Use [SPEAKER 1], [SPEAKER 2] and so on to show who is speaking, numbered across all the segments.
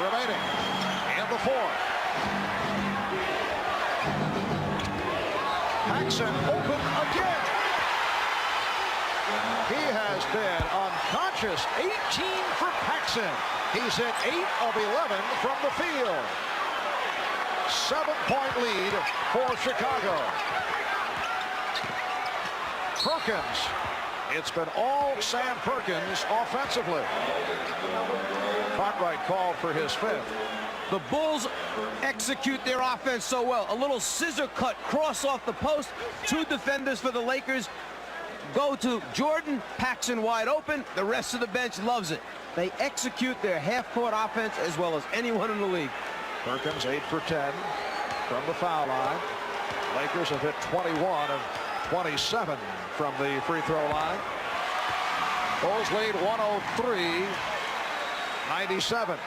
[SPEAKER 1] remaining in the fourth. Paxson open again. He has been unconscious. 18 for Paxson. He's hit 8 of 11 from the field. 7-point lead for Chicago. Perkins. It's been all Sam Perkins offensively. Cartwright called for his fifth.
[SPEAKER 2] The Bulls execute their offense so well. A little scissor cut cross off the post. 2 defenders for the Lakers go to Jordan. Paxson wide open. The rest of the bench loves it. They execute their half-court offense as well as anyone in the league.
[SPEAKER 1] Perkins 8 for 10 from the foul line. Lakers have hit 21 of 27 from the free throw line. Bulls lead 103-97.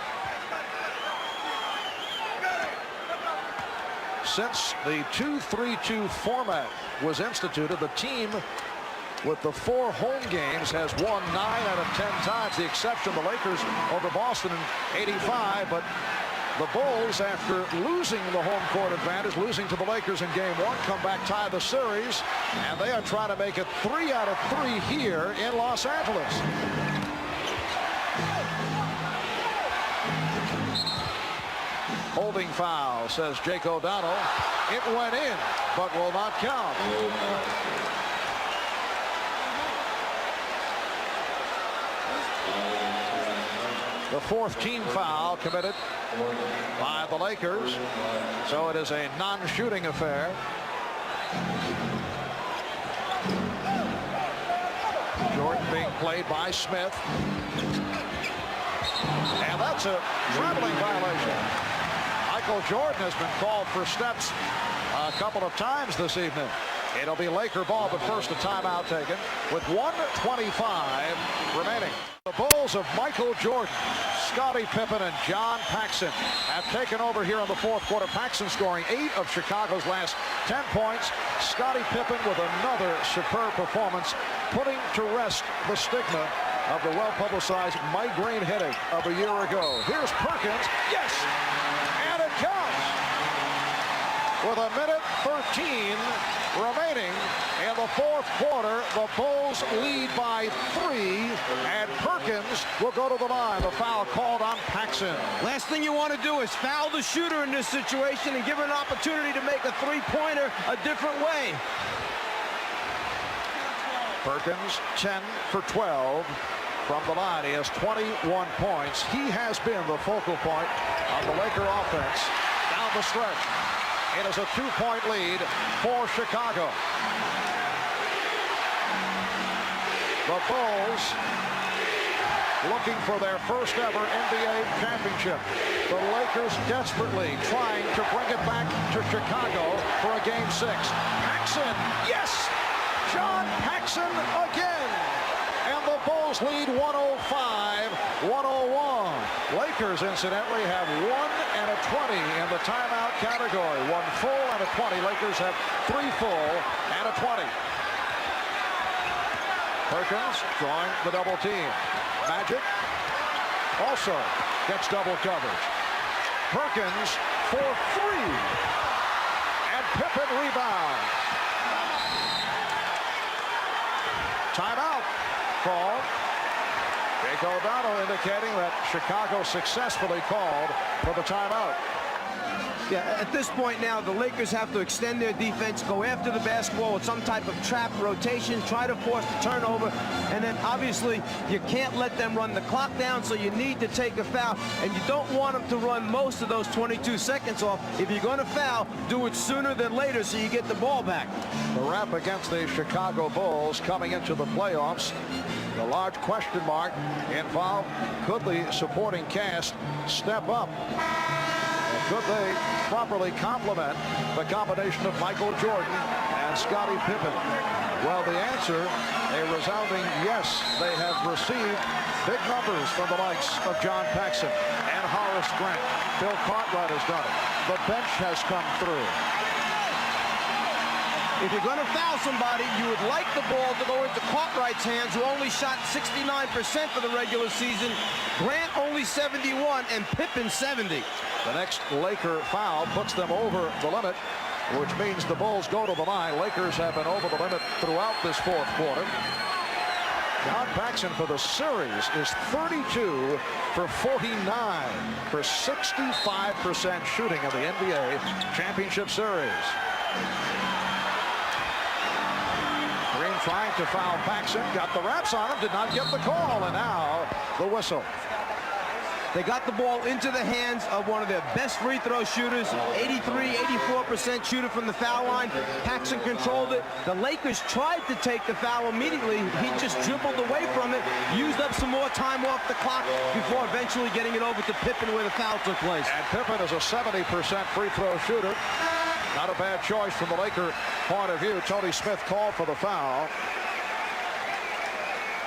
[SPEAKER 1] Since the 2-3-2 format was instituted, the team with the 4 home games has won 9 out of 10 times. The exception, the Lakers over Boston in '85, but the Bulls, after losing the home court advantage, losing to the Lakers in game 1, come back, tie the series, and they are trying to make it 3 out of 3 here in Los Angeles. Holding foul, says Jake O'Donnell. It went in, but will not count. The 4th team foul committed by the Lakers, so it is a non-shooting affair. Jordan being played by Smith, and that's a traveling violation. Michael Jordan has been called for steps a couple of times this evening. It'll be Laker ball, but first a timeout taken with 1:25 remaining. The Bulls of Michael Jordan, Scottie Pippen, and John Paxson have taken over here in the fourth quarter. Paxson scoring 8 of Chicago's last 10 points. Scottie Pippen with another superb performance, putting to rest the stigma of the well-publicized migraine headache of a year ago. Here's Perkins. Yes! And it counts! With a minute 13 remaining in the fourth quarter, the Bulls lead by 3, and Perkins will go to the line. The foul called on Paxson.
[SPEAKER 2] Last thing you want to do is foul the shooter in this situation and give him an opportunity to make a three-pointer a different way.
[SPEAKER 1] Perkins 10 for 12 from the line. He has 21 points. He has been the focal point of the Laker offense down the stretch. It is a 2-point lead for Chicago. The Bulls looking for their first ever NBA championship. The Lakers desperately trying to bring it back to Chicago for a game 6. Paxson, yes! John Paxson again. And the Bulls lead 105-101. Lakers, incidentally, have 1 and a 20 in the timeout category. 1 full and a 20. Lakers have 3 full and a 20. Perkins drawing the double team. Magic also gets double coverage. Perkins for 3. And Pippen rebounds. Timeout called. Jake O'Donnell indicating that Chicago successfully called for the timeout.
[SPEAKER 2] Yeah, at this point now, the Lakers have to extend their defense, go after the basketball with some type of trap rotation, try to force the turnover, and then obviously you can't let them run the clock down, so you need to take a foul, and you don't want them to run most of those 22 seconds off. If you're going to foul, do it sooner than later so you get the ball back.
[SPEAKER 1] The rep against the Chicago Bulls coming into the playoffs. The large question mark involved, could the supporting cast step up? Could they properly complement the combination of Michael Jordan and Scottie Pippen? Well, the answer, a resounding yes. They have received big numbers from the likes of John Paxson and Horace Grant. Bill Cartwright has done it. The bench has come through.
[SPEAKER 2] if you're going to foul somebody, you would like the ball to go into Cartwright's hands, who only shot 69% for the regular season. Grant only 71, and Pippen 70.
[SPEAKER 1] The next Laker foul puts them over the limit, which means the Bulls go to the line. Lakers have been over the limit throughout this fourth quarter. John Paxson for the series is 32 for 49 for 65% shooting in the NBA championship series. Green trying to foul Paxson, got the wraps on him, did not get the call, and now the whistle.
[SPEAKER 2] They got the ball into the hands of one of their best free throw shooters, 83, 84% shooter from the foul line. Paxson controlled it. The Lakers tried to take the foul immediately. He just dribbled away from it, used up some more time off the clock before eventually getting it over to Pippen where the foul took place.
[SPEAKER 1] And Pippen is a 70% free throw shooter. Not a bad choice from the Laker point of view. Tony Smith called for the foul.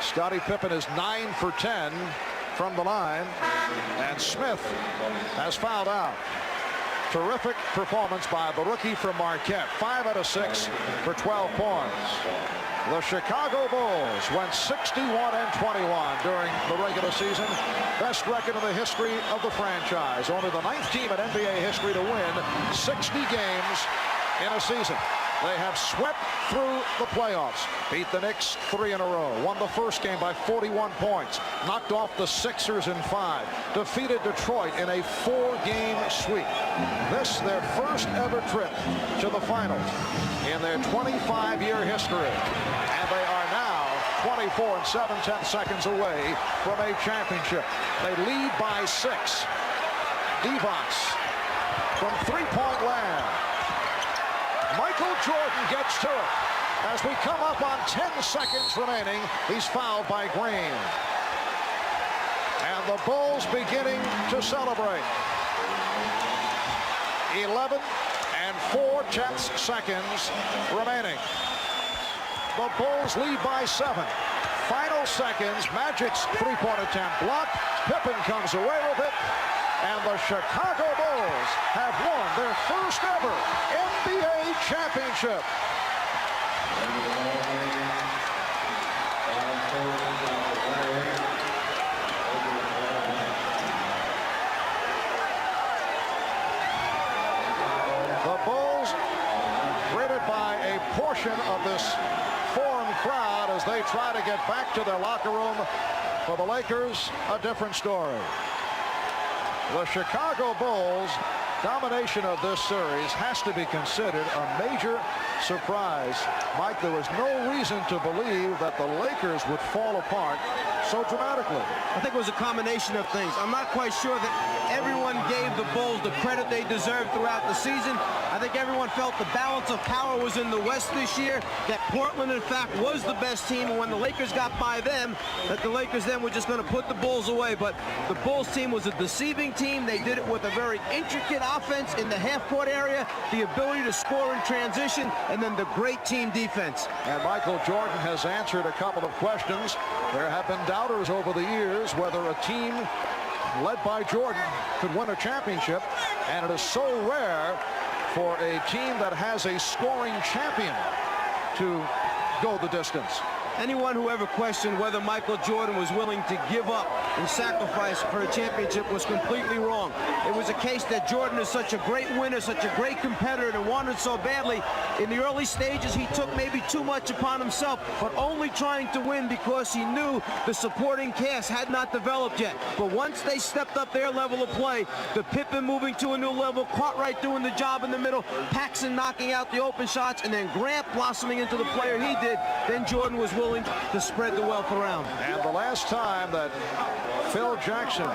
[SPEAKER 1] Scottie Pippen is 9 for 10 from the line, and Smith has fouled out. Terrific performance by the rookie from Marquette. 5 out of 6 for 12 points. The Chicago Bulls went 61-21 during the regular season. Best record in the history of the franchise. Only the 9th team in NBA history to win 60 games in a season. They have swept through the playoffs, beat the Knicks 3 in a row, won the first game by 41 points, knocked off the Sixers in 5, defeated Detroit in a 4-game sweep. This their first ever trip to the finals in their 25-year history. And they are now 24 and 7/10 seconds away from a championship. They lead by 6. Divac from three-point land. Michael Jordan gets to it. As we come up on 10 seconds remaining, he's fouled by Green. And the Bulls beginning to celebrate. 11 and 4/10 seconds remaining. The Bulls lead by 7. Final seconds, Magic's three-point attempt blocked. Pippen comes away with it. And the Chicago Bulls have won their first ever NBA championship. The Bulls greeted by a portion of this foreign crowd as they try to get back to their locker room. For the Lakers, a different story. The Chicago Bulls' domination of this series has to be considered a major surprise. Mike, there was no reason to believe that the Lakers would fall apart so dramatically.
[SPEAKER 2] I think it was a combination of things. I'm not quite sure that everyone gave the Bulls the credit they deserved throughout the season. I think everyone felt the balance of power was in the West this year, that Portland, in fact, was the best team, and when the Lakers got by them, that the Lakers then were just going to put the Bulls away. But the Bulls team was a deceiving team. They did it with a very intricate offense in the half-court area, the ability to score in transition, and then the great team defense.
[SPEAKER 1] And Michael Jordan has answered a couple of questions. There have been doubters over the years whether a team led by Jordan could win a championship, and it is so rare for a team that has a scoring champion to go the distance.
[SPEAKER 2] Anyone who ever questioned whether Michael Jordan was willing to give up and sacrifice for a championship was completely wrong. It was a case that Jordan is such a great winner, such a great competitor, and wanted so badly. In the early stages, he took maybe too much upon himself, but only trying to win because he knew the supporting cast had not developed yet. But once they stepped up their level of play, the Pippen moving to a new level, Cartwright doing the job in the middle, Paxson knocking out the open shots, and then Grant blossoming into the player he did, then Jordan was willing to spread the wealth around.
[SPEAKER 1] And the last time that Phil Jackson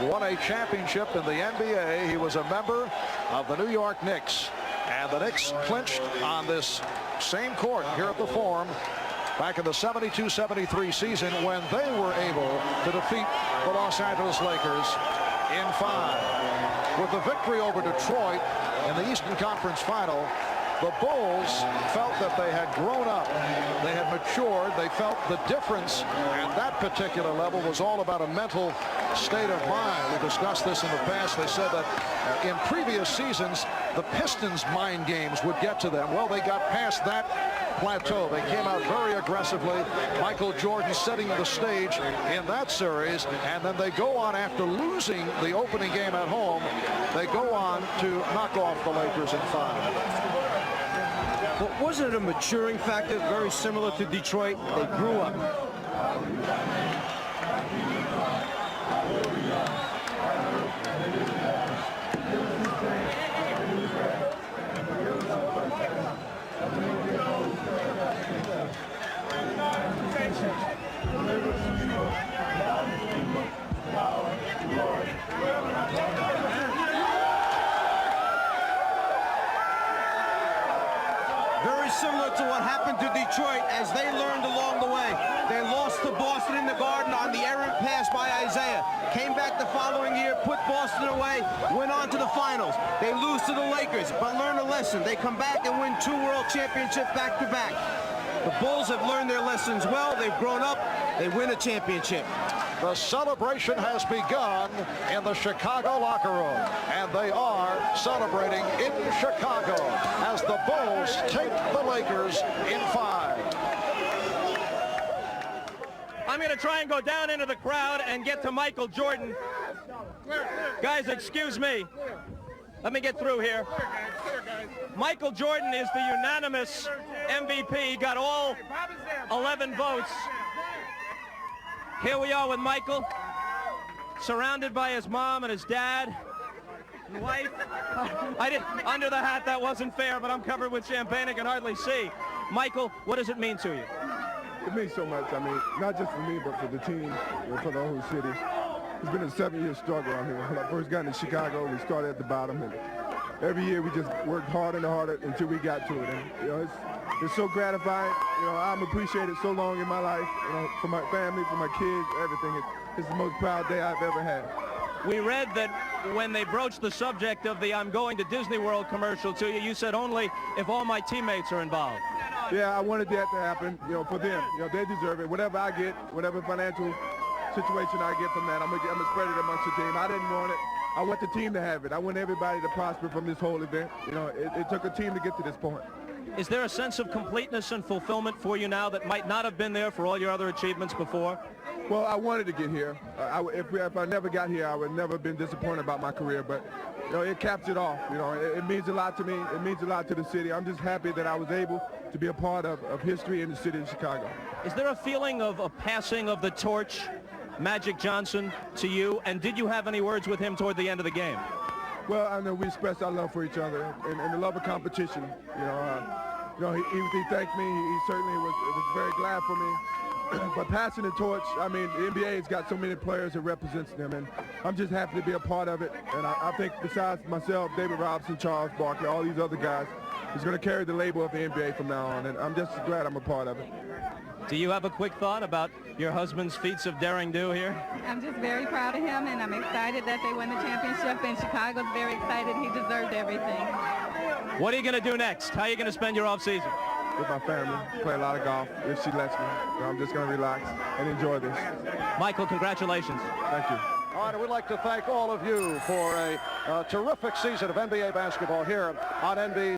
[SPEAKER 1] won a championship in the NBA, he was a member of the New York Knicks. And the Knicks clinched on this same court here at the Forum back in the 72-73 season when they were able to defeat the Los Angeles Lakers in 5. With the victory over Detroit in the Eastern Conference Final, the Bulls felt that they had grown up, they had matured, they felt the difference at that particular level was all about a mental state of mind. We discussed this in the past. They said that in previous seasons, the Pistons' mind games would get to them. Well, they got past that plateau. They came out very aggressively. Michael Jordan setting the stage in that series, and then they go on after losing the opening game at home. They go on to knock off the Lakers in 5.
[SPEAKER 2] But wasn't it a maturing factor very similar to Detroit? They grew up. Very similar to what happened to Detroit as they learned along the way. They lost to Boston in the Garden on the errant pass by Isaiah. Came back the following year, put Boston away, went on to the finals. They lose to the Lakers, but learn a lesson. They come back and win 2 world championships back-to-back. The Bulls have learned their lessons well. They've grown up. They win a championship.
[SPEAKER 1] The celebration has begun in the Chicago locker room, and they are celebrating in Chicago as the Bulls take the Lakers in 5.
[SPEAKER 3] I'm going to try and go down into the crowd and get to Michael Jordan. Guys, excuse me. Let me get through here. Michael Jordan is the unanimous MVP. He got all 11 votes. Here we are with Michael, surrounded by his mom and his dad and wife. Under the hat, that wasn't fair, but I'm covered with champagne. I can hardly see. Michael, what does it mean to you?
[SPEAKER 4] It means so much. I mean, not just for me, but for the team, for the whole city. It's been a 7-year struggle out here. When I first got into Chicago, we started at the bottom, and every year we just worked harder and harder until we got to it. And, it's so gratifying. I'm appreciated so long in my life, for my family, for my kids, everything. It's the most proud day I've ever had.
[SPEAKER 3] We read that when they broached the subject of the I'm going to Disney World commercial to you, you said only if all my teammates are involved.
[SPEAKER 4] Yeah, I wanted that to happen, for them. They deserve it. Whatever I get, whatever financial situation I get from that, I'm gonna spread it amongst the team. I didn't want it. I want the team to have it. I want everybody to prosper from this whole event. It took a team to get to this point.
[SPEAKER 3] Is there a sense of completeness and fulfillment for you now that might not have been there for all your other achievements before?
[SPEAKER 4] Well, I wanted to get here. If I never got here, I would never have been disappointed about my career. But, it caps it off. It means a lot to me. It means a lot to the city. I'm just happy that I was able to be a part of history in the city of Chicago.
[SPEAKER 3] Is there a feeling of a passing of the torch, Magic Johnson, to you? And did you have any words with him toward the end of the game?
[SPEAKER 4] Well, I know we expressed our love for each other and the love of competition. He thanked me. He certainly was very glad for me. But passing the torch, I mean, the NBA has got so many players that represents them, and I'm just happy to be a part of it. And I think besides myself, David Robinson, Charles Barkley, all these other guys, is going to carry the label of the NBA from now on, and I'm just glad I'm a part of it.
[SPEAKER 3] Do you have a quick thought about your husband's feats of daring do here?
[SPEAKER 5] I'm just very proud of him, and I'm excited that they won the championship, and Chicago's very excited. He deserved everything.
[SPEAKER 3] What are you going to do next? How are you going to spend your off season?
[SPEAKER 4] With my family, play a lot of golf if she lets me. I'm just going to relax and enjoy this.
[SPEAKER 3] Michael, congratulations.
[SPEAKER 4] Thank you.
[SPEAKER 1] All right, and we'd like to thank all of you for a terrific season of NBA basketball here on NBC.